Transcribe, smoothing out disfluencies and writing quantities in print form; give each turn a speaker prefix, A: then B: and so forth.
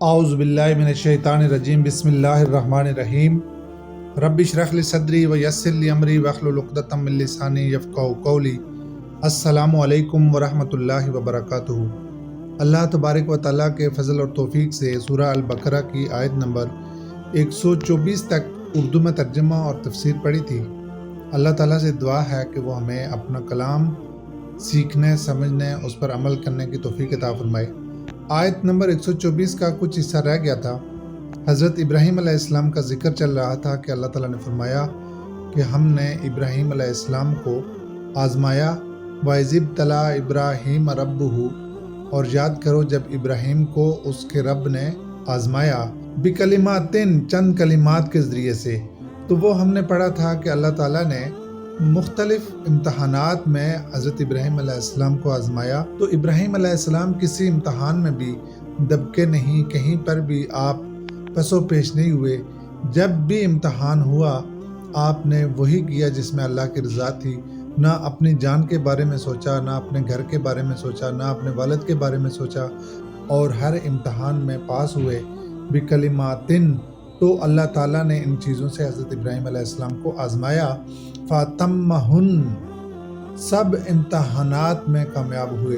A: اعوذ باللہ من الشیطان الرجیم بسم اللہ الرحمن الرحیم رب اشرح لی صدری ویسر لی امری واحلل عقدۃ من لسانی یفقہوا قولی۔ السلام علیکم ورحمۃ اللہ وبرکاتہ۔ اللہ تبارک و تعالیٰ کے فضل اور توفیق سے سورہ البقرہ کی آیت نمبر 124 تک اردو میں ترجمہ اور تفسیر پڑھی تھی۔ اللہ تعالیٰ سے دعا ہے کہ وہ ہمیں اپنا کلام سیکھنے، سمجھنے، اس پر عمل کرنے کی توفیق عطا فرمائے۔ آیت نمبر 124 کا کچھ حصہ رہ گیا تھا۔ حضرت ابراہیم علیہ السلام کا ذکر چل رہا تھا کہ اللہ تعالیٰ نے فرمایا کہ ہم نے ابراہیم علیہ السلام کو آزمایا۔ وَإِذِ ابْتَلَىٰ إِبْرَاهِيمَ رَبُّهُ، اور یاد کرو جب ابراہیم کو اس کے رب نے آزمایا، بِكَلِمَاتٍ، چند کلمات کے ذریعے سے۔ تو وہ ہم نے پڑھا تھا کہ اللہ تعالیٰ نے مختلف امتحانات میں حضرت ابراہیم علیہ السلام کو آزمایا، تو ابراہیم علیہ السلام کسی امتحان میں بھی دبکے نہیں، کہیں پر بھی آپ پس و پیش نہیں ہوئے۔ جب بھی امتحان ہوا آپ نے وہی کیا جس میں اللہ کی رضا تھی، نہ اپنی جان کے بارے میں سوچا، نہ اپنے گھر کے بارے میں سوچا، نہ اپنے والد کے بارے میں سوچا، اور ہر امتحان میں پاس ہوئے بکلماتن۔ تو اللہ تعالیٰ نے ان چیزوں سے حضرت ابراہیم علیہ السلام کو آزمایا۔ فاتمہن، سب امتحانات میں کامیاب ہوئے۔